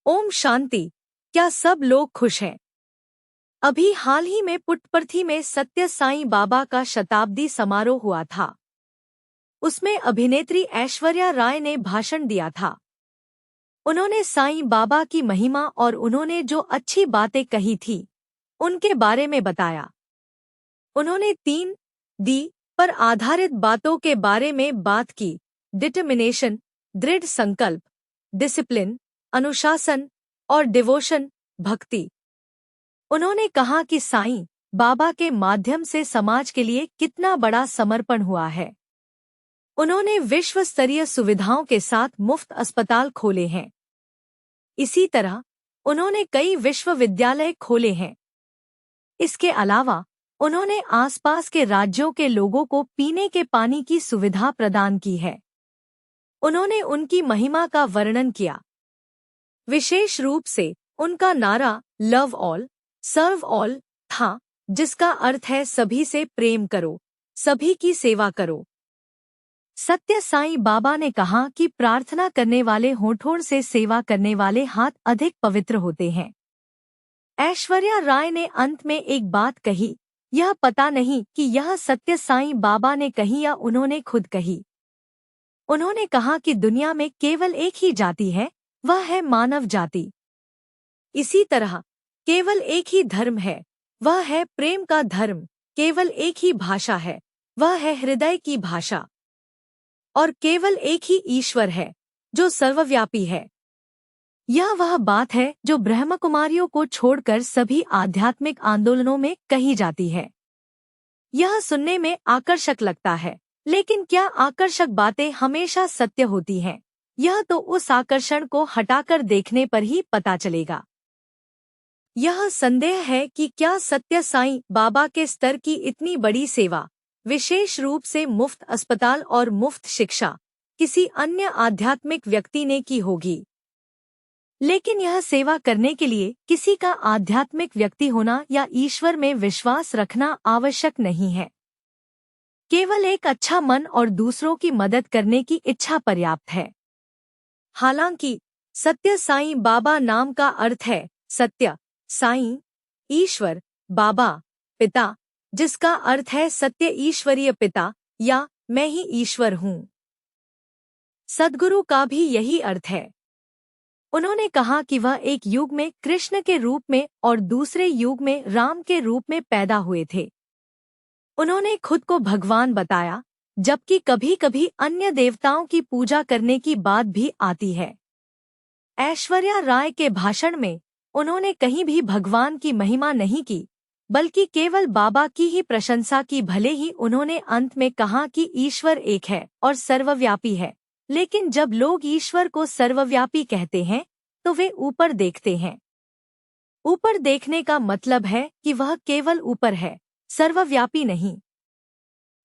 ओम शांति। क्या सब लोग खुश हैं? अभी हाल ही में पुट्टपर्थी में सत्य साईं बाबा का शताब्दी समारोह हुआ था। उसमें अभिनेत्री ऐश्वर्या राय ने भाषण दिया था। उन्होंने साईं बाबा की महिमा और उन्होंने जो अच्छी बातें कही थी उनके बारे में बताया। उन्होंने 3D पर आधारित बातों के बारे में बात की: डिटर्मिनेशन, दृढ़ संकल्प, डिसिप्लिन, अनुशासन और डिवोशन, भक्ति। उन्होंने कहा कि साईं बाबा के माध्यम से समाज के लिए कितना बड़ा समर्पण हुआ है। उन्होंने विश्व स्तरीय सुविधाओं के साथ मुफ्त अस्पताल खोले हैं। इसी तरह उन्होंने कई विश्वविद्यालय खोले हैं। इसके अलावा उन्होंने आसपास के राज्यों के लोगों को पीने के पानी की सुविधा प्रदान की है। उन्होंने उनकी महिमा का वर्णन किया। विशेष रूप से उनका नारा लव ऑल सर्व ऑल था, जिसका अर्थ है सभी से प्रेम करो, सभी की सेवा करो। सत्य साईं बाबा ने कहा कि प्रार्थना करने वाले होठों से सेवा करने वाले हाथ अधिक पवित्र होते हैं। ऐश्वर्या राय ने अंत में एक बात कही, यह पता नहीं कि यह सत्य साईं बाबा ने कही या उन्होंने खुद कही। उन्होंने कहा कि दुनिया में केवल एक ही जाति है, वह है मानव जाति। इसी तरह केवल एक ही धर्म है, वह है प्रेम का धर्म। केवल एक ही भाषा है, वह है हृदय की भाषा। और केवल एक ही ईश्वर है, जो सर्वव्यापी है। यह वह बात है जो ब्रह्मकुमारियों को छोड़कर सभी आध्यात्मिक आंदोलनों में कही जाती है। यह सुनने में आकर्षक लगता है, लेकिन क्या आकर्षक बातें हमेशा सत्य होती हैं? यह तो उस आकर्षण को हटाकर देखने पर ही पता चलेगा। यह संदेह है कि क्या सत्य साईं बाबा के स्तर की इतनी बड़ी सेवा, विशेष रूप से मुफ्त अस्पताल और मुफ्त शिक्षा, किसी अन्य आध्यात्मिक व्यक्ति ने की होगी। लेकिन यह सेवा करने के लिए किसी का आध्यात्मिक व्यक्ति होना या ईश्वर में विश्वास रखना आवश्यक नहीं है। केवल एक अच्छा मन और दूसरों की मदद करने की इच्छा पर्याप्त है। हालांकि सत्य साईं बाबा नाम का अर्थ है सत्य, साईं, ईश्वर, बाबा, पिता, जिसका अर्थ है सत्य ईश्वरीय पिता या मैं ही ईश्वर हूँ। सद्गुरु का भी यही अर्थ है। उन्होंने कहा कि वह एक युग में कृष्ण के रूप में और दूसरे युग में राम के रूप में पैदा हुए थे। उन्होंने खुद को भगवान बताया, जबकि कभी-कभी अन्य देवताओं की पूजा करने की बात भी आती है। ऐश्वर्या राय के भाषण में उन्होंने कहीं भी भगवान की महिमा नहीं की, बल्कि केवल बाबा की ही प्रशंसा की। भले ही उन्होंने अंत में कहा कि ईश्वर एक है और सर्वव्यापी है, लेकिन जब लोग ईश्वर को सर्वव्यापी कहते हैं तो वे ऊपर देखते हैं। ऊपर देखने का मतलब है कि वह केवल ऊपर है, सर्वव्यापी नहीं।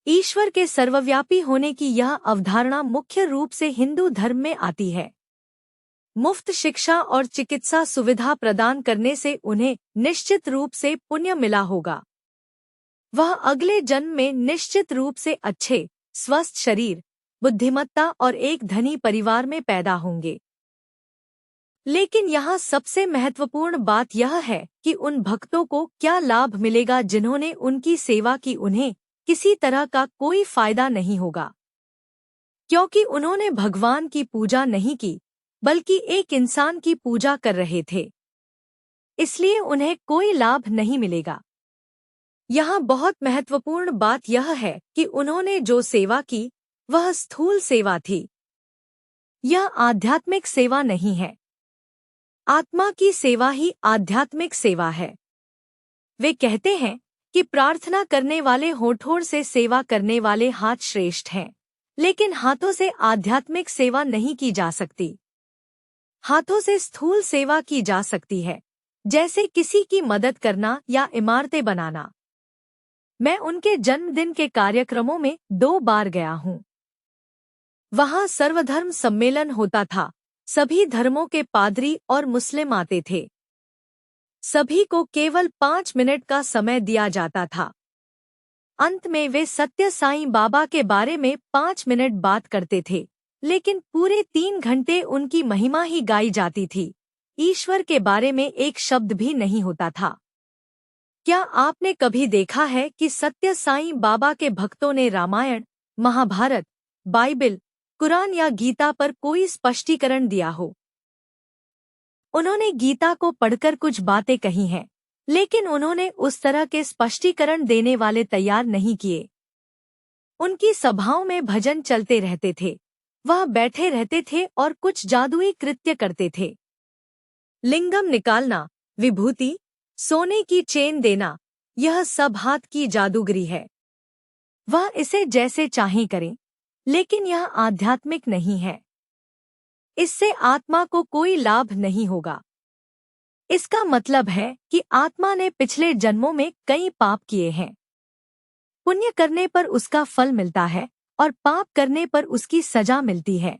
ईश्वर के सर्वव्यापी होने की यह अवधारणा मुख्य रूप से हिंदू धर्म में आती है। मुफ्त शिक्षा और चिकित्सा सुविधा प्रदान करने से उन्हें निश्चित रूप से पुण्य मिला होगा। वह अगले जन्म में निश्चित रूप से अच्छे, स्वस्थ शरीर, बुद्धिमत्ता और एक धनी परिवार में पैदा होंगे। लेकिन यहाँ सबसे महत्वपूर्ण बात यह है कि उन भक्तों को क्या लाभ मिलेगा जिन्होंने उनकी सेवा की। उन्हें किसी तरह का कोई फायदा नहीं होगा, क्योंकि उन्होंने भगवान की पूजा नहीं की, बल्कि एक इंसान की पूजा कर रहे थे। इसलिए उन्हें कोई लाभ नहीं मिलेगा। यहाँ बहुत महत्वपूर्ण बात यह है कि उन्होंने जो सेवा की वह स्थूल सेवा थी। यह आध्यात्मिक सेवा नहीं है। आत्मा की सेवा ही आध्यात्मिक सेवा है। वे कहते हैं कि प्रार्थना करने वाले होठों से सेवा करने वाले हाथ श्रेष्ठ हैं, लेकिन हाथों से आध्यात्मिक सेवा नहीं की जा सकती। हाथों से स्थूल सेवा की जा सकती है, जैसे किसी की मदद करना या इमारतें बनाना। मैं उनके जन्मदिन के कार्यक्रमों में 2 बार गया हूँ। वहाँ सर्वधर्म सम्मेलन होता था। सभी धर्मों के पादरी और मुस्लिम आते थे। सभी को केवल 5 मिनट का समय दिया जाता था। अंत में वे सत्य साईं बाबा के बारे में 5 मिनट बात करते थे, लेकिन पूरे 3 घंटे उनकी महिमा ही गाई जाती थी। ईश्वर के बारे में एक शब्द भी नहीं होता था। क्या आपने कभी देखा है कि सत्य साईं बाबा के भक्तों ने रामायण, महाभारत, बाइबिल, कुरान या गीता पर कोई स्पष्टीकरण दिया हो? उन्होंने गीता को पढ़कर कुछ बातें कही हैं, लेकिन उन्होंने उस तरह के स्पष्टीकरण देने वाले तैयार नहीं किए। उनकी सभाओं में भजन चलते रहते थे, वह बैठे रहते थे और कुछ जादुई कृत्य करते थे। लिंगम निकालना, विभूति, सोने की चेन देना, यह सब हाथ की जादूगरी है। वह इसे जैसे चाहें करें, लेकिन यह आध्यात्मिक नहीं है। इससे आत्मा को कोई लाभ नहीं होगा। इसका मतलब है कि आत्मा ने पिछले जन्मों में कई पाप किए हैं। पुण्य करने पर उसका फल मिलता है और पाप करने पर उसकी सजा मिलती है।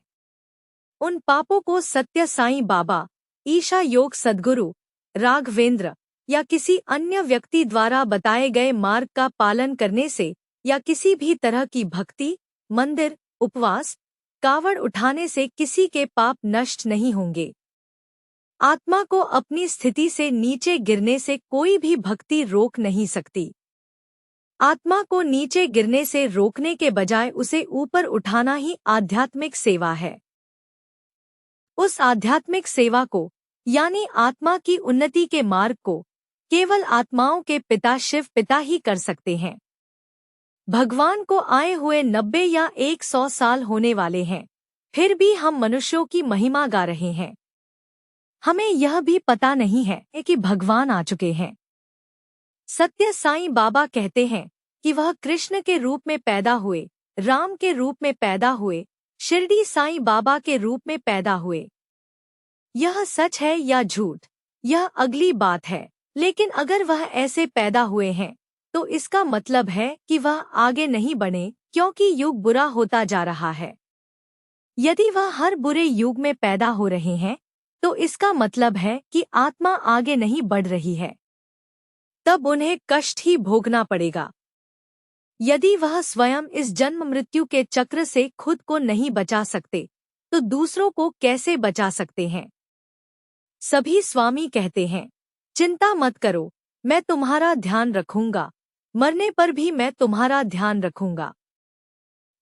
उन पापों को सत्य साईं बाबा, ईशा योग सद्गुरु, राघवेंद्र या किसी अन्य व्यक्ति द्वारा बताए गए मार्ग का पालन करने से या किसी भी तरह की भक्ति, मंदिर, उपवास, कावड़ उठाने से किसी के पाप नष्ट नहीं होंगे। आत्मा को अपनी स्थिति से नीचे गिरने से कोई भी भक्ति रोक नहीं सकती। आत्मा को नीचे गिरने से रोकने के बजाय उसे ऊपर उठाना ही आध्यात्मिक सेवा है। उस आध्यात्मिक सेवा को, यानी आत्मा की उन्नति के मार्ग को, केवल आत्माओं के पिता शिव पिता ही कर सकते हैं। भगवान को आए हुए 90 या 100 साल होने वाले हैं, फिर भी हम मनुष्यों की महिमा गा रहे हैं। हमें यह भी पता नहीं है कि भगवान आ चुके हैं। सत्य साईं बाबा कहते हैं कि वह कृष्ण के रूप में पैदा हुए, राम के रूप में पैदा हुए, शिरडी साईं बाबा के रूप में पैदा हुए। यह सच है या झूठ, यह अगली बात है, लेकिन अगर वह ऐसे पैदा हुए हैं तो इसका मतलब है कि वह आगे नहीं बढ़े, क्योंकि युग बुरा होता जा रहा है। यदि वह हर बुरे युग में पैदा हो रहे हैं तो इसका मतलब है कि आत्मा आगे नहीं बढ़ रही है। तब उन्हें कष्ट ही भोगना पड़ेगा। यदि वह स्वयं इस जन्म मृत्यु के चक्र से खुद को नहीं बचा सकते तो दूसरों को कैसे बचा सकते हैं? सभी स्वामी कहते हैं, चिंता मत करो, मैं तुम्हारा ध्यान रखूंगा, मरने पर भी मैं तुम्हारा ध्यान रखूंगा।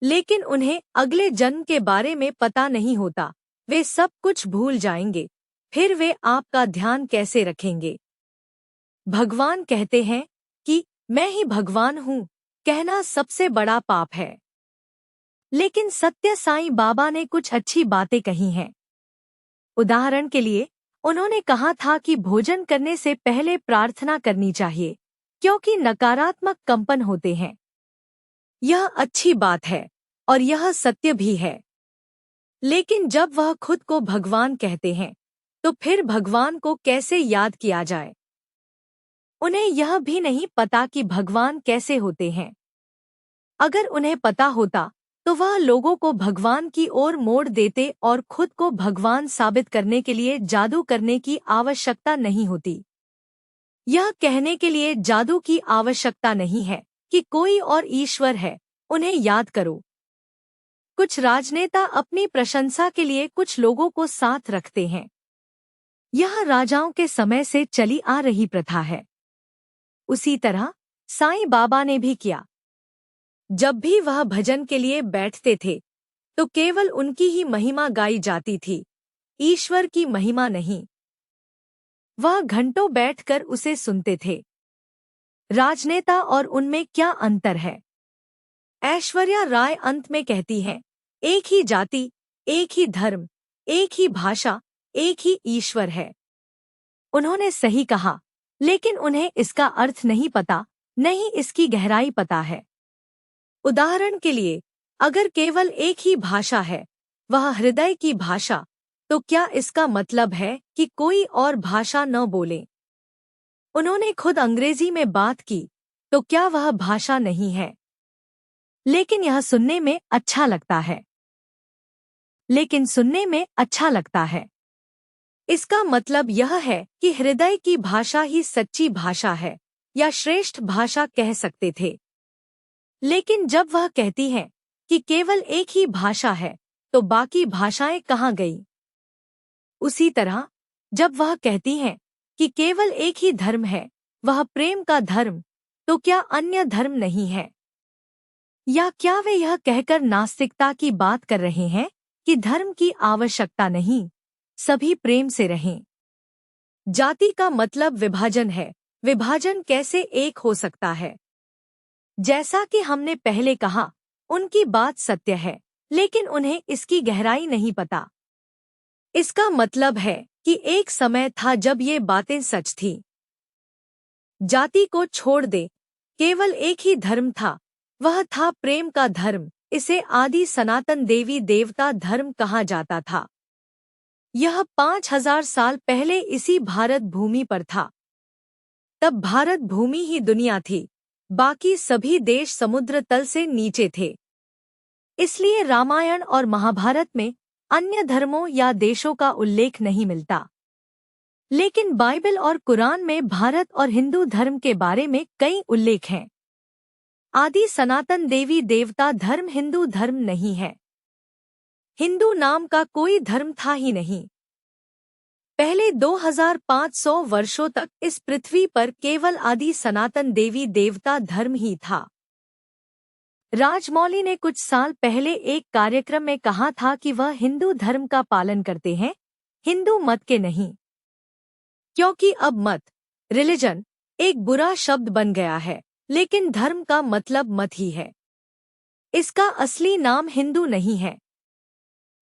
लेकिन उन्हें अगले जन्म के बारे में पता नहीं होता। वे सब कुछ भूल जाएंगे, फिर वे आपका ध्यान कैसे रखेंगे? भगवान कहते हैं कि मैं ही भगवान हूँ, कहना सबसे बड़ा पाप है। लेकिन सत्य साईं बाबा ने कुछ अच्छी बातें कही हैं। उदाहरण के लिए, उन्होंने कहा था कि भोजन करने से पहले प्रार्थना करनी चाहिए, क्योंकि नकारात्मक कंपन होते हैं। यह अच्छी बात है और यह सत्य भी है। लेकिन जब वह खुद को भगवान कहते हैं तो फिर भगवान को कैसे याद किया जाए? उन्हें यह भी नहीं पता कि भगवान कैसे होते हैं। अगर उन्हें पता होता तो वह लोगों को भगवान की ओर मोड़ देते और खुद को भगवान साबित करने के लिए जादू करने की आवश्यकता नहीं होती। यह कहने के लिए जादू की आवश्यकता नहीं है कि कोई और ईश्वर है, उन्हें याद करो। कुछ राजनेता अपनी प्रशंसा के लिए कुछ लोगों को साथ रखते हैं। यह राजाओं के समय से चली आ रही प्रथा है। उसी तरह साईं बाबा ने भी किया। जब भी वह भजन के लिए बैठते थे तो केवल उनकी ही महिमा गाई जाती थी, ईश्वर की महिमा नहीं। वह घंटों बैठकर उसे सुनते थे। राजनेता और उनमें क्या अंतर है? ऐश्वर्या राय अंत में कहती हैं, एक ही जाति, एक ही धर्म, एक ही भाषा, एक ही ईश्वर है। उन्होंने सही कहा, लेकिन उन्हें इसका अर्थ नहीं पता, नहीं इसकी गहराई पता है। उदाहरण के लिए, अगर केवल एक ही भाषा है, वह हृदय की भाषा, तो क्या इसका मतलब है कि कोई और भाषा न बोले? उन्होंने खुद अंग्रेजी में बात की, तो क्या वह भाषा नहीं है? लेकिन यह सुनने में अच्छा लगता है। लेकिन सुनने में अच्छा लगता है। इसका मतलब यह है कि हृदय की भाषा ही सच्ची भाषा है, या श्रेष्ठ भाषा कह सकते थे। लेकिन जब वह कहती है कि केवल एक ही भाषा है, तो बाकी भाषाएं कहाँ गई? उसी तरह जब वह कहती हैं कि केवल एक ही धर्म है, वह प्रेम का धर्म, तो क्या अन्य धर्म नहीं है? या क्या वे यह कहकर नास्तिकता की बात कर रहे हैं कि धर्म की आवश्यकता नहीं, सभी प्रेम से रहें? जाति का मतलब विभाजन है। विभाजन कैसे एक हो सकता है? जैसा कि हमने पहले कहा, उनकी बात सत्य है, लेकिन उन्हें इसकी गहराई नहीं पता। इसका मतलब है कि एक समय था जब ये बातें सच थीं। जाति को छोड़ दे, केवल एक ही धर्म था, वह था प्रेम का धर्म। इसे आदि सनातन देवी देवता धर्म कहा जाता था। यह 5000 साल पहले इसी भारत भूमि पर था। तब भारत भूमि ही दुनिया थी, बाकी सभी देश समुद्र तल से नीचे थे। इसलिए रामायण और महाभारत में अन्य धर्मों या देशों का उल्लेख नहीं मिलता। लेकिन बाइबल और कुरान में भारत और हिंदू धर्म के बारे में कई उल्लेख हैं। आदि सनातन देवी देवता धर्म हिंदू धर्म नहीं है। हिंदू नाम का कोई धर्म था ही नहीं। पहले 2500 वर्षों तक इस पृथ्वी पर केवल आदि सनातन देवी देवता धर्म ही था। राजमौली ने कुछ साल पहले एक कार्यक्रम में कहा था कि वह हिंदू धर्म का पालन करते हैं, हिंदू मत के नहीं। क्योंकि अब मत, रिलीजन, एक बुरा शब्द बन गया है, लेकिन धर्म का मतलब मत ही है। इसका असली नाम हिंदू नहीं है।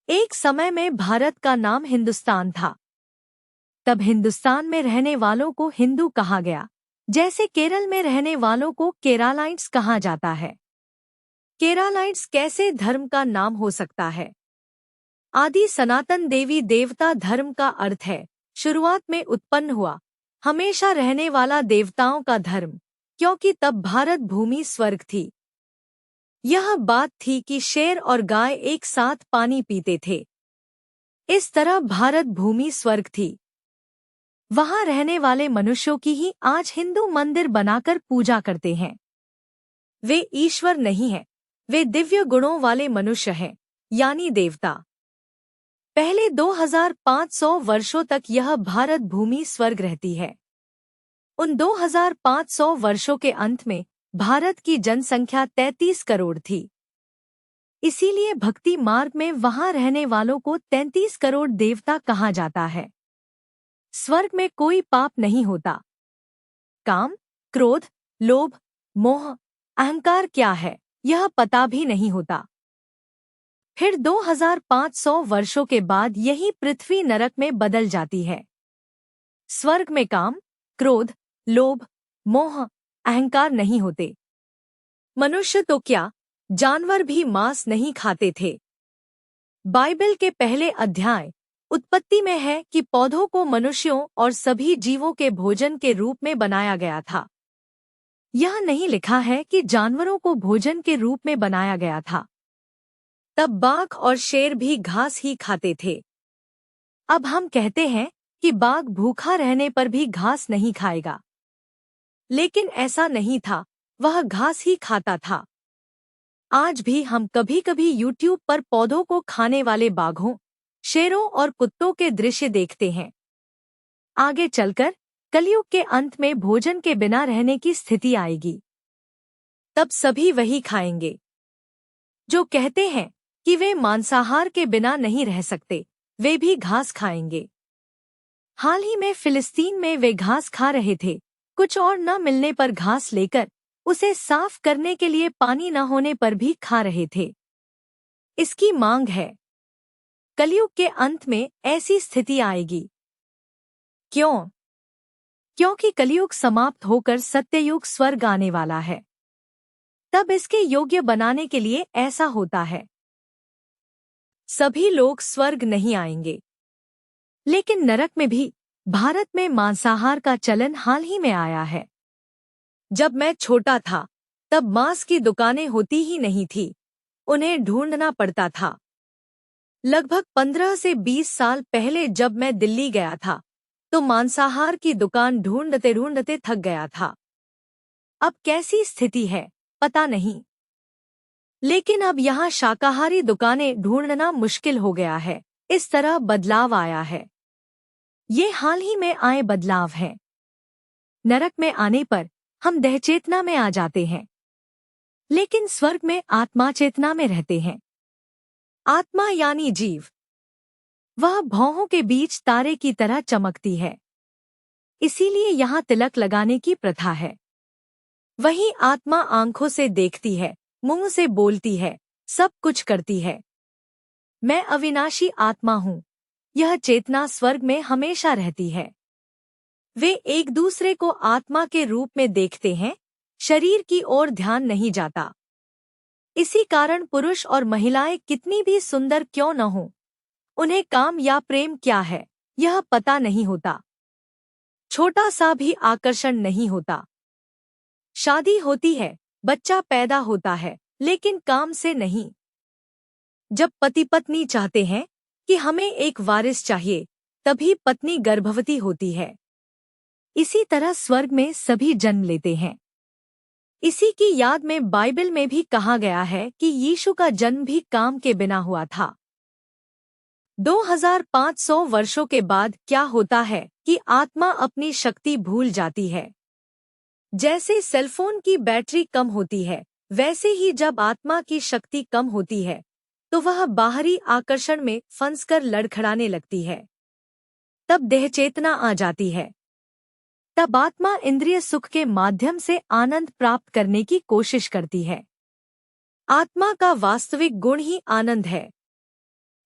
एक समय में भारत का नाम हिंदुस्तान था। तब हिंदुस्तान में रहने वालों को हिंदू कहा गया, जैसे केरल में रहने वालों को केरालाइट्स कहा जाता है। केरालाइट्स कैसे धर्म का नाम हो सकता है? आदि सनातन देवी देवता धर्म का अर्थ है शुरुआत में उत्पन्न हुआ, हमेशा रहने वाला देवताओं का धर्म, क्योंकि तब भारत भूमि स्वर्ग थी। यह बात थी कि शेर और गाय एक साथ पानी पीते थे। इस तरह भारत भूमि स्वर्ग थी। वहां रहने वाले मनुष्यों की ही आज हिंदू मंदिर बनाकर पूजा करते हैं। वे ईश्वर नहीं हैं, वे दिव्य गुणों वाले मनुष्य हैं, यानी देवता। पहले 2500 वर्षों तक यह भारत भूमि स्वर्ग रहती है। उन 2500 वर्षों के अंत में भारत की जनसंख्या 33 करोड़ थी। इसीलिए भक्ति मार्ग में वहां रहने वालों को 33 करोड़ देवता कहा जाता है। स्वर्ग में कोई पाप नहीं होता। काम, क्रोध, लोभ, मोह, अहंकार क्या है, यह पता भी नहीं होता। फिर 2500 वर्षों के बाद यही पृथ्वी नरक में बदल जाती है। स्वर्ग में काम, क्रोध, लोभ, मोह, अहंकार नहीं होते। मनुष्य तो क्या, जानवर भी मांस नहीं खाते थे। बाइबल के पहले अध्याय उत्पत्ति में है कि पौधों को मनुष्यों और सभी जीवों के भोजन के रूप में बनाया गया था। यह नहीं लिखा है कि जानवरों को भोजन के रूप में बनाया गया था। तब बाघ और शेर भी घास ही खाते थे। अब हम कहते हैं कि बाघ भूखा रहने पर भी घास नहीं खाएगा, लेकिन ऐसा नहीं था, वह घास ही खाता था। आज भी हम कभी-कभी YouTube पर पौधों को खाने वाले बाघों, शेरों और कुत्तों के दृश्य देखते हैं। आगे चलकर कलयुग के अंत में भोजन के बिना रहने की स्थिति आएगी। तब सभी वही खाएंगे। जो कहते हैं कि वे मांसाहार के बिना नहीं रह सकते, वे भी घास खाएंगे। हाल ही में फिलिस्तीन में वे घास खा रहे थे। कुछ और न मिलने पर घास लेकर उसे साफ करने के लिए पानी न होने पर भी खा रहे थे। इसकी मांग है। कलयुग के अंत में ऐसी स्थिति आएगी। क्यों? क्योंकि कलयुग समाप्त होकर सत्ययुग स्वर्ग आने वाला है। तब इसके योग्य बनाने के लिए ऐसा होता है। सभी लोग स्वर्ग नहीं आएंगे, लेकिन नरक में भी भारत में मांसाहार का चलन हाल ही में आया है। जब मैं छोटा था तब मांस की दुकानें होती ही नहीं थी, उन्हें ढूंढना पड़ता था। लगभग 15 से 20 साल पहले जब मैं दिल्ली गया था तो मांसाहार की दुकान ढूंढते ढूंढते थक गया था। अब कैसी स्थिति है पता नहीं, लेकिन अब यहाँ शाकाहारी दुकानें ढूंढना मुश्किल हो गया है। इस तरह बदलाव आया है। ये हाल ही में आए बदलाव हैं। नरक में आने पर हम देह चेतना में आ जाते हैं, लेकिन स्वर्ग में आत्मा चेतना में रहते हैं। आत्मा यानी जीव, वह भौहों के बीच तारे की तरह चमकती है, इसीलिए यहाँ तिलक लगाने की प्रथा है। वही आत्मा आंखों से देखती है, मुंह से बोलती है, सब कुछ करती है। मैं अविनाशी आत्मा हूँ। यह चेतना स्वर्ग में हमेशा रहती है। वे एक दूसरे को आत्मा के रूप में देखते हैं, शरीर की ओर ध्यान नहीं जाता। इसी कारण पुरुष और महिलाएं कितनी भी सुंदर क्यों न हो, उन्हें काम या प्रेम क्या है यह पता नहीं होता। छोटा सा भी आकर्षण नहीं होता। शादी होती है, बच्चा पैदा होता है, लेकिन काम से नहीं। जब पति पत्नी चाहते हैं कि हमें एक वारिस चाहिए, तभी पत्नी गर्भवती होती है। इसी तरह स्वर्ग में सभी जन्म लेते हैं। इसी की याद में बाइबल में भी कहा गया है कि यीशु का जन्म भी काम के बिना हुआ था। 2500 वर्षों के बाद क्या होता है कि आत्मा अपनी शक्ति भूल जाती है। जैसे सेलफोन की बैटरी कम होती है, वैसे ही जब आत्मा की शक्ति कम होती है तो वह बाहरी आकर्षण में फंसकर लड़खड़ाने लगती है। तब देह चेतना आ जाती है। तब आत्मा इंद्रिय सुख के माध्यम से आनंद प्राप्त करने की कोशिश करती है। आत्मा का वास्तविक गुण ही आनंद है।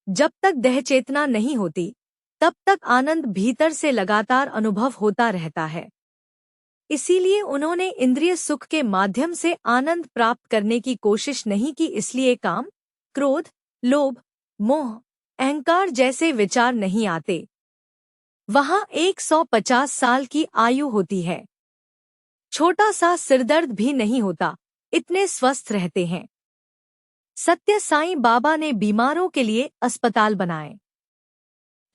जब तक देह चेतना नहीं होती, तब तक आनंद भीतर से लगातार अनुभव होता रहता है। इसीलिए उन्होंने इंद्रिय सुख के माध्यम से आनंद प्राप्त करने की कोशिश नहीं की। इसलिए काम, क्रोध, लोभ, मोह, अहंकार जैसे विचार नहीं आते। वहां 150 साल की आयु होती है। छोटा सा सिरदर्द भी नहीं होता, इतने स्वस्थ रहते हैं। सत्य साईं बाबा ने बीमारों के लिए अस्पताल बनाए,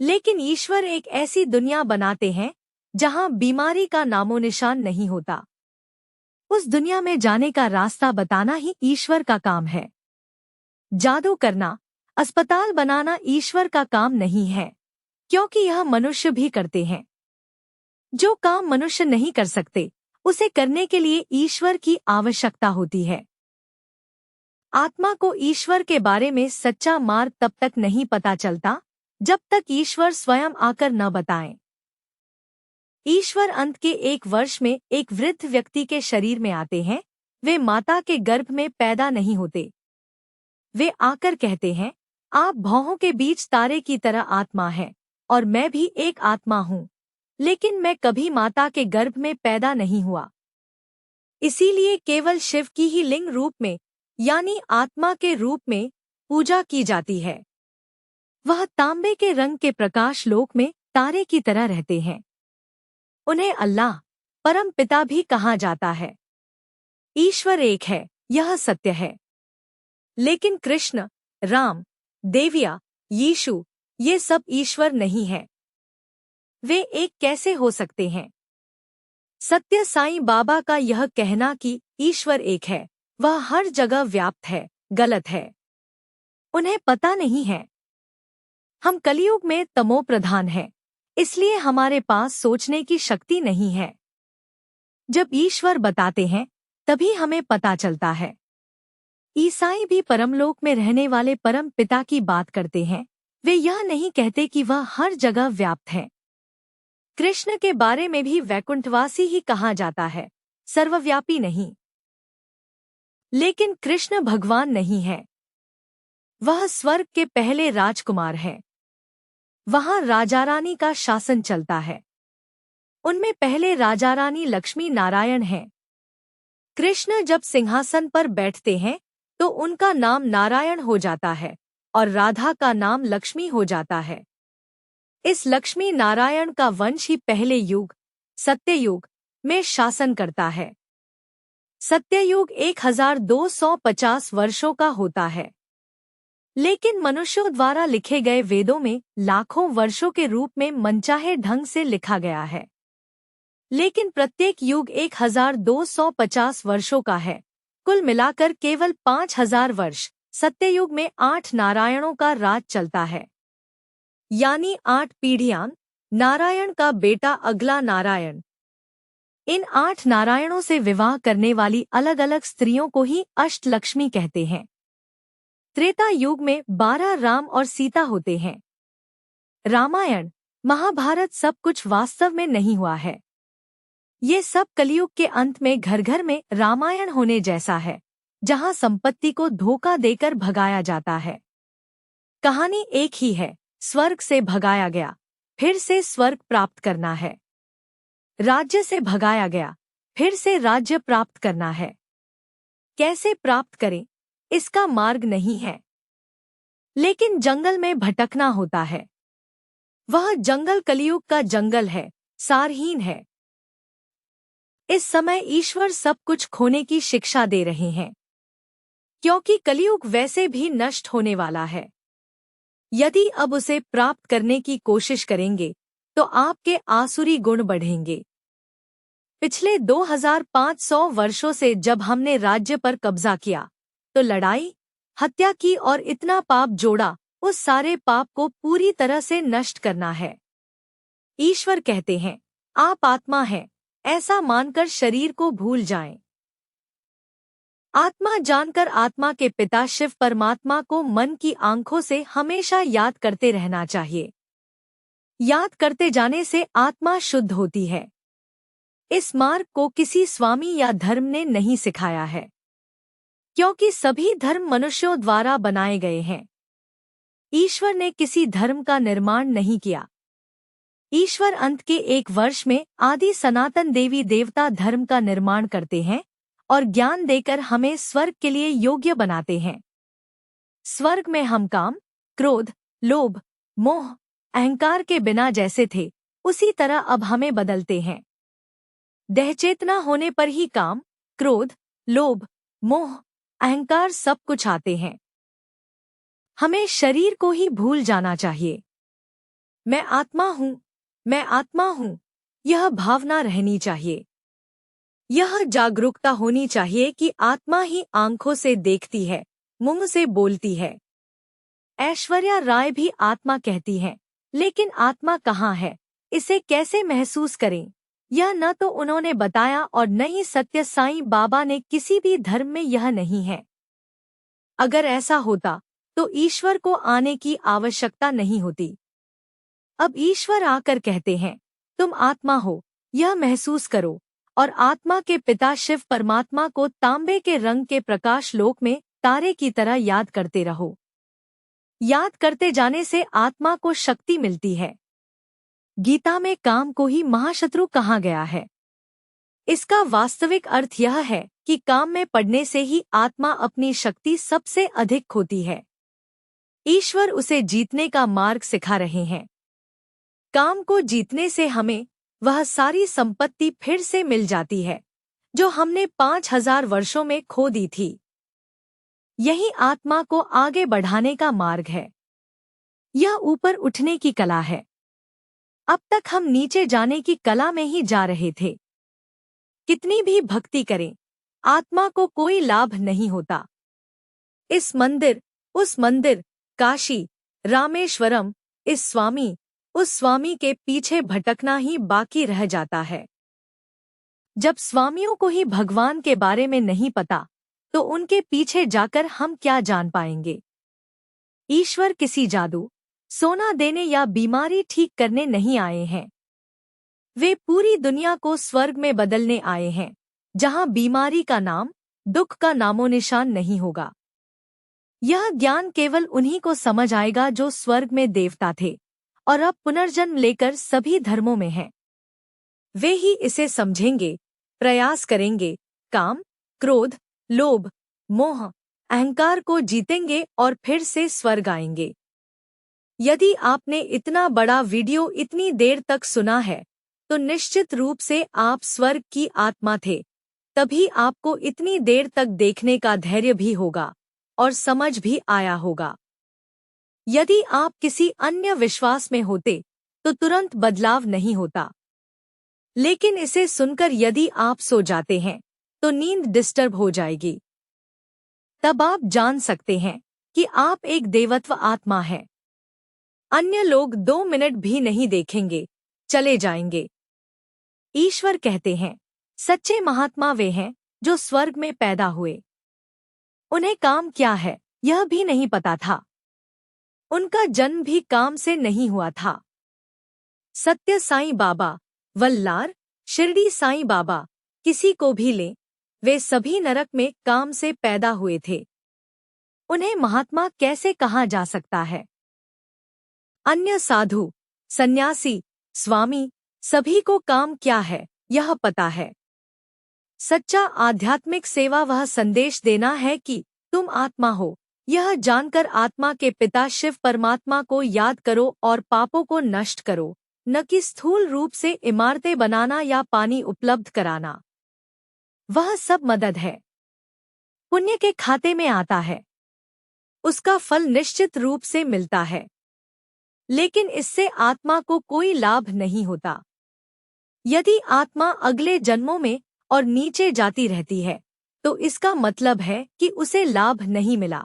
लेकिन ईश्वर एक ऐसी दुनिया बनाते हैं जहां बीमारी का नामो निशान नहीं होता। उस दुनिया में जाने का रास्ता बताना ही ईश्वर का काम है। जादू करना, अस्पताल बनाना ईश्वर का काम नहीं है, क्योंकि यह मनुष्य भी करते हैं। जो काम मनुष्य नहीं कर सकते, उसे करने के लिए ईश्वर की आवश्यकता होती है। आत्मा को ईश्वर के बारे में सच्चा मार्ग तब तक नहीं पता चलता जब तक ईश्वर स्वयं आकर न बताएं। ईश्वर अंत के 1 वर्ष में एक वृद्ध व्यक्ति के शरीर में आते हैं। वे माता के गर्भ में पैदा नहीं होते। वे आकर कहते हैं, आप भौहों के बीच तारे की तरह आत्मा है और मैं भी एक आत्मा हूँ, लेकिन मैं कभी माता के गर्भ में पैदा नहीं हुआ। इसीलिए केवल शिव की ही लिंग रूप में यानी आत्मा के रूप में पूजा की जाती है। वह तांबे के रंग के प्रकाश लोक में तारे की तरह रहते हैं। उन्हें अल्लाह, परम पिता भी कहा जाता है। ईश्वर एक है, यह सत्य है। लेकिन कृष्ण, राम, देविया, यीशु, ये सब ईश्वर नहीं है। वे एक कैसे हो सकते हैं? सत्य साईं बाबा का यह कहना कि ईश्वर एक है, वह हर जगह व्याप्त है, गलत है। उन्हें पता नहीं है। हम कलयुग में तमो प्रधान हैं, इसलिए हमारे पास सोचने की शक्ति नहीं है। जब ईश्वर बताते हैं, तभी हमें पता चलता है। ईसाई भी परमलोक में रहने वाले परम पिता की बात करते हैं। वे यह नहीं कहते कि वह हर जगह व्याप्त है। कृष्ण के बारे में भी वैकुंठवासी ही कहा जाता है, सर्वव्यापी नहीं। लेकिन कृष्ण भगवान नहीं है। वह स्वर्ग के पहले राजकुमार है। वहां राजा रानी का शासन चलता है। उनमें पहले राजा रानी लक्ष्मी नारायण हैं। कृष्ण जब सिंहासन पर बैठते हैं तो उनका नाम नारायण हो जाता है और राधा का नाम लक्ष्मी हो जाता है। इस लक्ष्मी नारायण का वंश ही पहले युग, सत्ययुग, में शासन करता है। सत्ययुग 1250 वर्षों का होता है। लेकिन मनुष्यों द्वारा लिखे गए वेदों में लाखों वर्षों के रूप में मनचाहे ढंग से लिखा गया है। लेकिन प्रत्येक युग 1250 वर्षों का है। कुल मिलाकर केवल 5000 वर्ष। सत्ययुग में 8 नारायणों का राज चलता है, यानी 8 पीढ़ियां। नारायण का बेटा अगला नारायण। इन 8 नारायणों से विवाह करने वाली अलग अलग स्त्रियों को ही अष्टलक्ष्मी कहते हैं। त्रेता युग में 12 राम और सीता होते हैं। रामायण, महाभारत सब कुछ वास्तव में नहीं हुआ है। ये सब कलयुग के अंत में घर घर में रामायण होने जैसा है, जहां संपत्ति को धोखा देकर भगाया जाता है। कहानी एक ही है, स्वर्ग से भगाया गया, फिर से स्वर्ग प्राप्त करना है। राज्य से भगाया गया, फिर से राज्य प्राप्त करना है। कैसे प्राप्त करें, इसका मार्ग नहीं है, लेकिन जंगल में भटकना होता है। वह जंगल कलयुग का जंगल है, सारहीन है। इस समय ईश्वर सब कुछ खोने की शिक्षा दे रहे हैं, क्योंकि कलयुग वैसे भी नष्ट होने वाला है। यदि अब उसे प्राप्त करने की कोशिश करेंगे तो आपके आसुरी गुण बढ़ेंगे। पिछले 2500 वर्षों से जब हमने राज्य पर कब्जा किया तो लड़ाई, हत्या की और इतना पाप जोड़ा, उस सारे पाप को पूरी तरह से नष्ट करना है। ईश्वर कहते हैं, आप आत्मा हैं, ऐसा मानकर शरीर को भूल जाएं। आत्मा जानकर आत्मा के पिता शिव परमात्मा को मन की आंखों से हमेशा याद करते रहना चाहिए। याद करते जाने से आत्मा शुद्ध होती है। इस मार्ग को किसी स्वामी या धर्म ने नहीं सिखाया है, क्योंकि सभी धर्म मनुष्यों द्वारा बनाए गए हैं। ईश्वर ने किसी धर्म का निर्माण नहीं किया। ईश्वर अंत के एक वर्ष में आदि सनातन देवी देवता धर्म का निर्माण करते हैं और ज्ञान देकर हमें स्वर्ग के लिए योग्य बनाते हैं। स्वर्ग में हम काम, क्रोध, लोभ, मोह, अहंकार के बिना जैसे थे, उसी तरह अब हमें बदलते हैं। देहचेतना होने पर ही काम, क्रोध, लोभ, मोह, अहंकार सब कुछ आते हैं। हमें शरीर को ही भूल जाना चाहिए। मैं आत्मा हूँ, मैं आत्मा हूँ, यह भावना रहनी चाहिए। यह जागरूकता होनी चाहिए कि आत्मा ही आंखों से देखती है, मुंह से बोलती है। ऐश्वर्या राय भी आत्मा कहती हैं, लेकिन आत्मा कहाँ है, इसे कैसे महसूस करें, यह न तो उन्होंने बताया और न ही सत्य साईं बाबा ने। किसी भी धर्म में यह नहीं है। अगर ऐसा होता तो ईश्वर को आने की आवश्यकता नहीं होती। अब ईश्वर आकर कहते हैं, तुम आत्मा हो, यह महसूस करो, और आत्मा के पिता शिव परमात्मा को तांबे के रंग के प्रकाश लोक में तारे की तरह याद करते रहो। याद करते जाने से आत्मा को शक्ति मिलती है। गीता में काम को ही महाशत्रु कहा गया है। इसका वास्तविक अर्थ यह है कि काम में पड़ने से ही आत्मा अपनी शक्ति सबसे अधिक खोती है। ईश्वर उसे जीतने का मार्ग सिखा रहे हैं। काम को जीतने से हमें वह सारी संपत्ति फिर से मिल जाती है जो हमने 5000 वर्षों में खो दी थी। यही आत्मा को आगे बढ़ाने का मार्ग है। यह ऊपर उठने की कला है। अब तक हम नीचे जाने की कला में ही जा रहे थे। कितनी भी भक्ति करें, आत्मा को कोई लाभ नहीं होता। इस मंदिर, उस मंदिर, काशी, रामेश्वरम, इस स्वामी, उस स्वामी के पीछे भटकना ही बाकी रह जाता है। जब स्वामियों को ही भगवान के बारे में नहीं पता, तो उनके पीछे जाकर हम क्या जान पाएंगे। ईश्वर किसी जादू, सोना देने या बीमारी ठीक करने नहीं आए हैं। वे पूरी दुनिया को स्वर्ग में बदलने आए हैं, जहां बीमारी का नाम, दुख का नामोनिशान नहीं होगा। यह ज्ञान केवल उन्हीं को समझ आएगा जो स्वर्ग में देवता थे और अब पुनर्जन्म लेकर सभी धर्मों में हैं। वे ही इसे समझेंगे, प्रयास करेंगे, काम, क्रोध, लोभ, मोह, अहंकार को जीतेंगे और फिर से स्वर्ग आएंगे। यदि आपने इतना बड़ा वीडियो इतनी देर तक सुना है, तो निश्चित रूप से आप स्वर्ग की आत्मा थे, तभी आपको इतनी देर तक देखने का धैर्य भी होगा और समझ भी आया होगा। यदि आप किसी अन्य विश्वास में होते तो तुरंत बदलाव नहीं होता। लेकिन इसे सुनकर यदि आप सो जाते हैं तो नींद डिस्टर्ब हो जाएगी। तब आप जान सकते हैं कि आप एक देवत्व आत्मा हैं। अन्य लोग 2 मिनट भी नहीं देखेंगे चले जाएंगे। ईश्वर कहते हैं, सच्चे महात्मा वे हैं जो स्वर्ग में पैदा हुए। उन्हें काम क्या है यह भी नहीं पता था। उनका जन्म भी काम से नहीं हुआ था। सत्य साईं बाबा, वल्लार, शिरडी साईं बाबा, किसी को भी लें, वे सभी नरक में काम से पैदा हुए थे। उन्हें महात्मा कैसे कहा जा सकता है? अन्य साधु, सन्यासी, स्वामी, सभी को काम क्या है यह पता है। सच्चा आध्यात्मिक सेवा वह संदेश देना है कि तुम आत्मा हो, यह जानकर आत्मा के पिता शिव परमात्मा को याद करो और पापों को नष्ट करो, न कि स्थूल रूप से इमारतें बनाना या पानी उपलब्ध कराना। वह सब मदद है, पुण्य के खाते में आता है, उसका फल निश्चित रूप से मिलता है, लेकिन इससे आत्मा को कोई लाभ नहीं होता। यदि आत्मा अगले जन्मों में और नीचे जाती रहती है तो इसका मतलब है कि उसे लाभ नहीं मिला।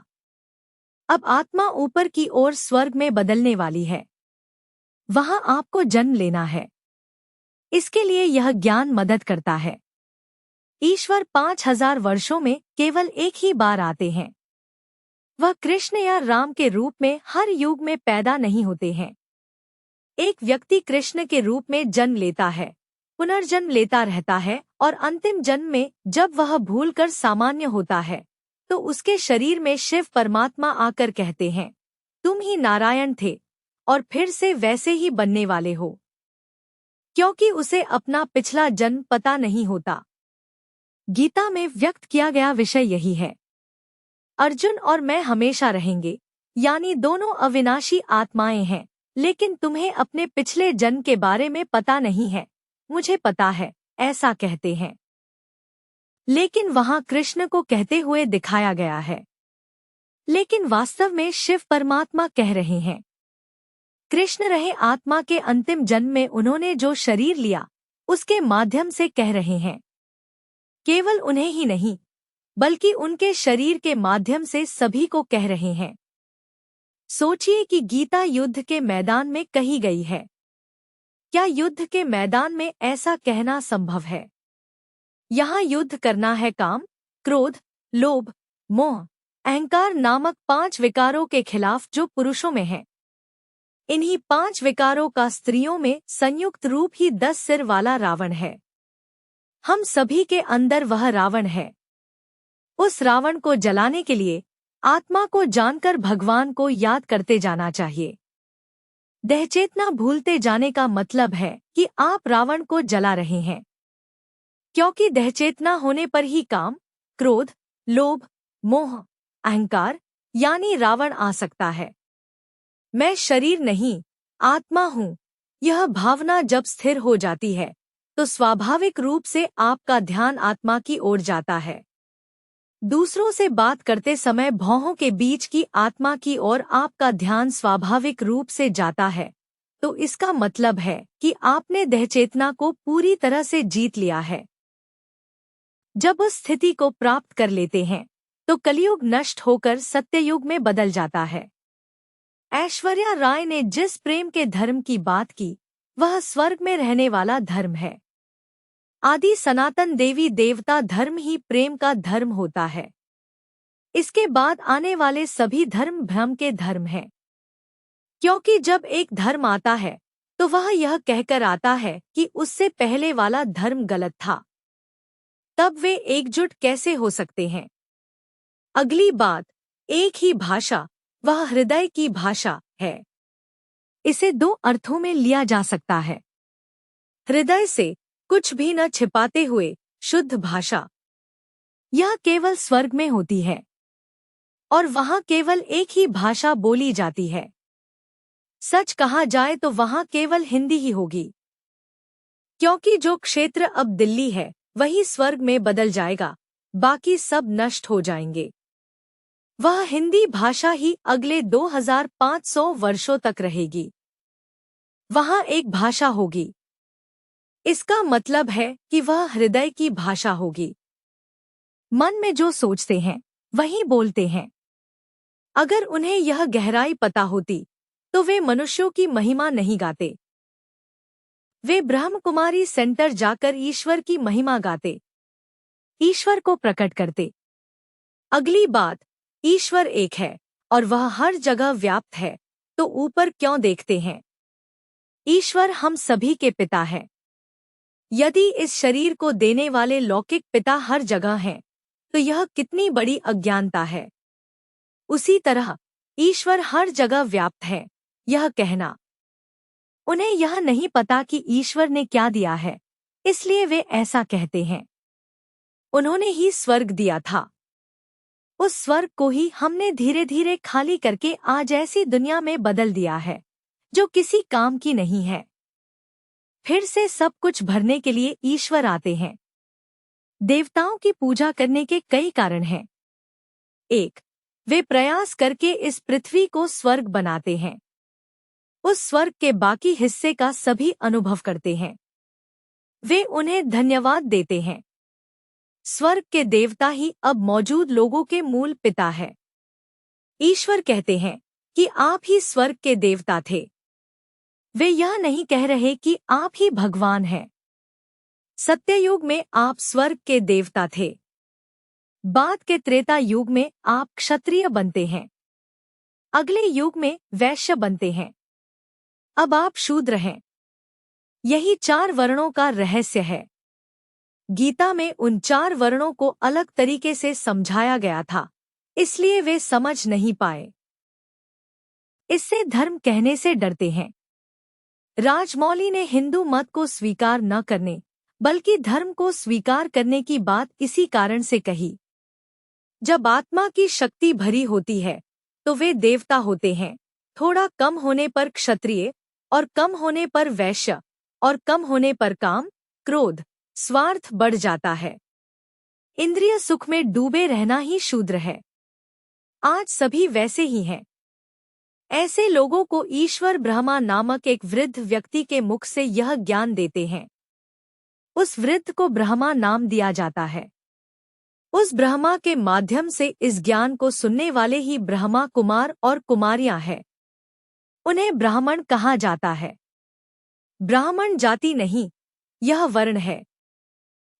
अब आत्मा ऊपर की ओर स्वर्ग में बदलने वाली है, वहां आपको जन्म लेना है। इसके लिए यह ज्ञान मदद करता है। ईश्वर 5000 वर्षों में केवल एक ही बार आते हैं। वह कृष्ण या राम के रूप में हर युग में पैदा नहीं होते हैं। एक व्यक्ति कृष्ण के रूप में जन्म लेता है, पुनर्जन्म लेता रहता है और अंतिम जन्म में जब वह भूलकर सामान्य होता है तो उसके शरीर में शिव परमात्मा आकर कहते हैं, तुम ही नारायण थे और फिर से वैसे ही बनने वाले हो, क्योंकि उसे अपना पिछला जन्म पता नहीं होता। गीता में व्यक्त किया गया विषय यही है। अर्जुन और मैं हमेशा रहेंगे, यानी दोनों अविनाशी आत्माएं हैं, लेकिन तुम्हें अपने पिछले जन्म के बारे में पता नहीं है। मुझे पता है, ऐसा कहते हैं। लेकिन वहां कृष्ण को कहते हुए दिखाया गया है, लेकिन वास्तव में शिव परमात्मा कह रहे हैं। कृष्ण रहे आत्मा के अंतिम जन्म में उन्होंने जो शरीर लिया उसके माध्यम से कह रहे हैं। केवल उन्हें ही नहीं बल्कि उनके शरीर के माध्यम से सभी को कह रहे हैं। सोचिए कि गीता युद्ध के मैदान में कही गई है। क्या युद्ध के मैदान में ऐसा कहना संभव है? यहाँ युद्ध करना है काम, क्रोध, लोभ, मोह, अहंकार नामक 5 विकारों के खिलाफ जो पुरुषों में है। इन्हीं 5 विकारों का स्त्रियों में संयुक्त रूप ही 10 सिर वाला रावण है। हम सभी के अंदर वह रावण है। उस रावण को जलाने के लिए आत्मा को जानकर भगवान को याद करते जाना चाहिए। देहचेतना भूलते जाने का मतलब है कि आप रावण को जला रहे हैं, क्योंकि देहचेतना होने पर ही काम, क्रोध, लोभ, मोह, अहंकार यानी रावण आ सकता है। मैं शरीर नहीं, आत्मा हूँ, यह भावना जब स्थिर हो जाती है तो स्वाभाविक रूप से आपका ध्यान आत्मा की ओर जाता है। दूसरों से बात करते समय भौहों के बीच की आत्मा की ओर आपका ध्यान स्वाभाविक रूप से जाता है, तो इसका मतलब है कि आपने देहचेतना को पूरी तरह से जीत लिया है। जब उस स्थिति को प्राप्त कर लेते हैं तो कलयुग नष्ट होकर सत्ययुग में बदल जाता है। ऐश्वर्या राय ने जिस प्रेम के धर्म की बात की वह स्वर्ग में रहने वाला धर्म है। आदि सनातन देवी देवता धर्म ही प्रेम का धर्म होता है। इसके बाद आने वाले सभी धर्म भ्रम के धर्म हैं, क्योंकि जब एक धर्म आता है तो वह यह कहकर आता है कि उससे पहले वाला धर्म गलत था। तब वे एकजुट कैसे हो सकते हैं? अगली बात, एक ही भाषा, वह हृदय की भाषा है। इसे 2 अर्थों में लिया जा सकता है। हृदय से कुछ भी न छिपाते हुए शुद्ध भाषा, यह केवल स्वर्ग में होती है और वहां केवल एक ही भाषा बोली जाती है। सच कहा जाए तो वहां केवल हिंदी ही होगी, क्योंकि जो क्षेत्र अब दिल्ली है वही स्वर्ग में बदल जाएगा, बाकी सब नष्ट हो जाएंगे। वह हिंदी भाषा ही अगले 2500 वर्षों तक रहेगी। वहां एक भाषा होगी, इसका मतलब है कि वह हृदय की भाषा होगी। मन में जो सोचते हैं वही बोलते हैं। अगर उन्हें यह गहराई पता होती तो वे मनुष्यों की महिमा नहीं गाते। वे ब्रह्म कुमारी सेंटर जाकर ईश्वर की महिमा गाते, ईश्वर को प्रकट करते। अगली बात, ईश्वर एक है और वह हर जगह व्याप्त है, तो ऊपर क्यों देखते हैं? ईश्वर हम सभी के पिता है। यदि इस शरीर को देने वाले लौकिक पिता हर जगह हैं, तो यह कितनी बड़ी अज्ञानता है। उसी तरह ईश्वर हर जगह व्याप्त है, यह कहना। उन्हें यह नहीं पता कि ईश्वर ने क्या दिया है, इसलिए वे ऐसा कहते हैं। उन्होंने ही स्वर्ग दिया था, उस स्वर्ग को ही हमने धीरे धीरे खाली करके आज ऐसी दुनिया में बदल दिया है जो किसी काम की नहीं है। फिर से सब कुछ भरने के लिए ईश्वर आते हैं। देवताओं की पूजा करने के कई कारण हैं। 1. वे प्रयास करके इस पृथ्वी को स्वर्ग बनाते हैं, उस स्वर्ग के बाकी हिस्से का सभी अनुभव करते हैं। वे उन्हें धन्यवाद देते हैं। स्वर्ग के देवता ही अब मौजूद लोगों के मूल पिता है। ईश्वर कहते हैं कि आप ही स्वर्ग के देवता थे। वे यह नहीं कह रहे कि आप ही भगवान हैं। सत्ययुग में आप स्वर्ग के देवता थे। बाद के त्रेता युग में आप क्षत्रिय बनते हैं। अगले युग में वैश्य बनते हैं। अब आप शूद्र हैं। यही 4 वर्णों का रहस्य है। गीता में उन 4 वर्णों को अलग तरीके से समझाया गया था, इसलिए वे समझ नहीं पाए। इससे धर्म कहने से डरते हैं। राजमौली ने हिंदू मत को स्वीकार न करने बल्कि धर्म को स्वीकार करने की बात इसी कारण से कही। जब आत्मा की शक्ति भरी होती है तो वे देवता होते हैं। थोड़ा कम होने पर क्षत्रिय और कम होने पर वैश्य और कम होने पर काम, क्रोध, स्वार्थ बढ़ जाता है। इंद्रिय सुख में डूबे रहना ही शूद्र है। आज सभी वैसे ही हैं। ऐसे लोगों को ईश्वर ब्रह्मा नामक एक वृद्ध व्यक्ति के मुख से यह ज्ञान देते हैं। उस वृद्ध को ब्रह्मा नाम दिया जाता है। उस ब्रह्मा के माध्यम से इस ज्ञान को सुनने वाले ही ब्रह्मा कुमार और कुमारियां हैं। उन्हें ब्राह्मण कहा जाता है। ब्राह्मण जाति नहीं, यह वर्ण है।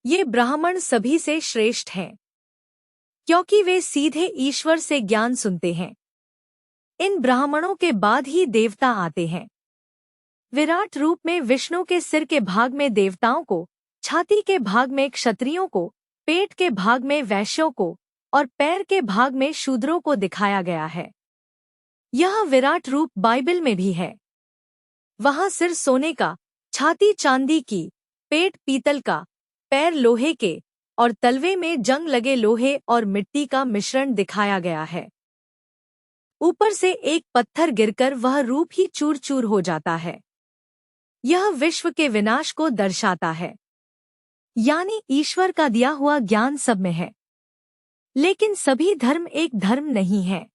ये ब्राह्मण सभी से श्रेष्ठ हैं, क्योंकि वे सीधे ईश्वर से ज्ञान सुनते हैं। इन ब्राह्मणों के बाद ही देवता आते हैं। विराट रूप में विष्णु के सिर के भाग में देवताओं को, छाती के भाग में क्षत्रियों को, पेट के भाग में वैश्यों को और पैर के भाग में शूद्रों को दिखाया गया है। यह विराट रूप बाइबल में भी है। वहाँ सिर सोने का, छाती चांदी की, पेट पीतल का, पैर लोहे के और तलवे में जंग लगे लोहे और मिट्टी का मिश्रण दिखाया गया है। ऊपर से एक पत्थर गिरकर वह रूप ही चूर चूर हो जाता है। यह विश्व के विनाश को दर्शाता है। यानी ईश्वर का दिया हुआ ज्ञान सब में है। लेकिन सभी धर्म एक धर्म नहीं है।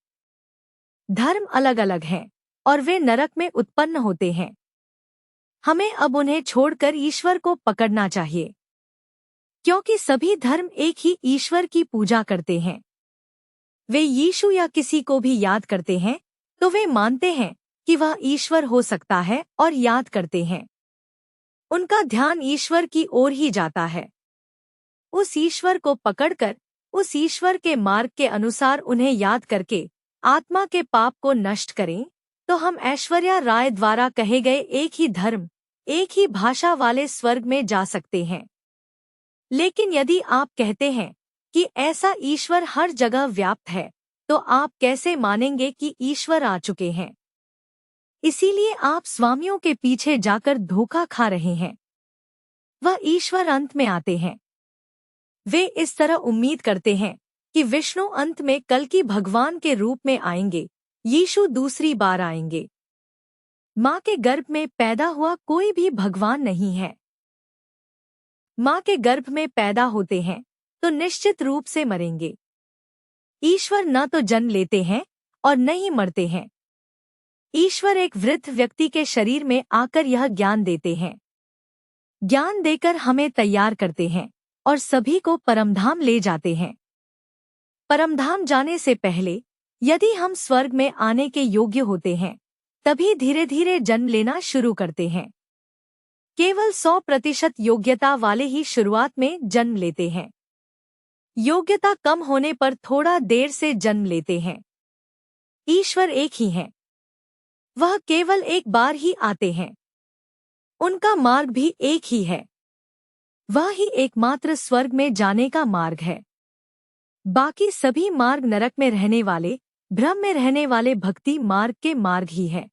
धर्म अलग अलग हैं और वे नरक में उत्पन्न होते हैं। हमें अब उन्हें छोड़कर ईश्वर को पकड़ना चाहिए, क्योंकि सभी धर्म एक ही ईश्वर की पूजा करते हैं। वे यीशु या किसी को भी याद करते हैं तो वे मानते हैं कि वह ईश्वर हो सकता है और याद करते हैं। उनका ध्यान ईश्वर की ओर ही जाता है। उस ईश्वर को पकड़कर, उस ईश्वर के मार्ग के अनुसार उन्हें याद करके आत्मा के पाप को नष्ट करें, तो हम ऐश्वर्या राय द्वारा कहे गए एक ही धर्म, एक ही भाषा वाले स्वर्ग में जा सकते हैं। लेकिन यदि आप कहते हैं कि ऐसा ईश्वर हर जगह व्याप्त है, तो आप कैसे मानेंगे कि ईश्वर आ चुके हैं? इसीलिए आप स्वामियों के पीछे जाकर धोखा खा रहे हैं। वह ईश्वर अंत में आते हैं। वे इस तरह उम्मीद करते हैं कि विष्णु अंत में कल की भगवान के रूप में आएंगे, यीशु दूसरी बार आएंगे। माँ के गर्भ में पैदा हुआ कोई भी भगवान नहीं है। माँ के गर्भ में पैदा होते हैं तो निश्चित रूप से मरेंगे। ईश्वर न तो जन्म लेते हैं और न ही मरते हैं। ईश्वर एक वृद्ध व्यक्ति के शरीर में आकर यह ज्ञान देते हैं। ज्ञान देकर हमें तैयार करते हैं और सभी को परमधाम ले जाते हैं। परमधाम जाने से पहले यदि हम स्वर्ग में आने के योग्य होते हैं, तभी धीरे धीरे जन्म लेना शुरू करते हैं। केवल 100% योग्यता वाले ही शुरुआत में जन्म लेते हैं। योग्यता कम होने पर थोड़ा देर से जन्म लेते हैं। ईश्वर एक ही हैं। वह केवल एक बार ही आते हैं। उनका मार्ग भी एक ही है। वह ही एकमात्र स्वर्ग में जाने का मार्ग है। बाकी सभी मार्ग नरक में रहने वाले, भ्रम में रहने वाले भक्ति मार्ग के मार्ग ही है।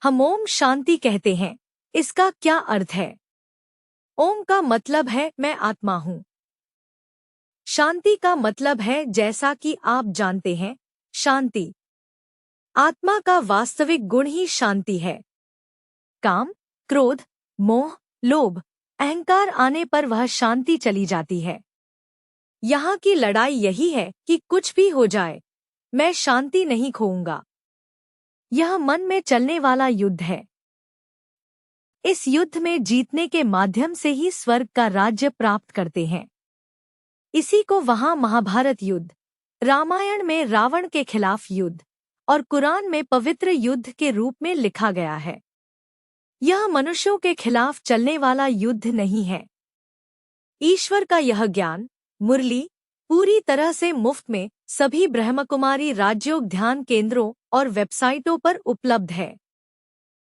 हम ओम शांति कहते हैं, इसका क्या अर्थ है? ओम का मतलब है मैं आत्मा हूँ। शांति का मतलब है जैसा कि आप जानते हैं, शांति। आत्मा का वास्तविक गुण ही शांति है। काम, क्रोध, मोह, लोभ, अहंकार आने पर वह शांति चली जाती है। यहाँ की लड़ाई यही है कि कुछ भी हो जाए, मैं शांति नहीं खोऊंगा। यह मन में चलने वाला युद्ध है। इस युद्ध में जीतने के माध्यम से ही स्वर्ग का राज्य प्राप्त करते हैं। इसी को वहाँ महाभारत युद्ध, रामायण में रावण के खिलाफ युद्ध और कुरान में पवित्र युद्ध के रूप में लिखा गया है। यह मनुष्यों के खिलाफ चलने वाला युद्ध नहीं है। ईश्वर का यह ज्ञान, मुरली, पूरी तरह से मुफ्त में सभी ब्रह्मकुमारी राजयोग ध्यान केंद्रों और वेबसाइटों पर उपलब्ध है।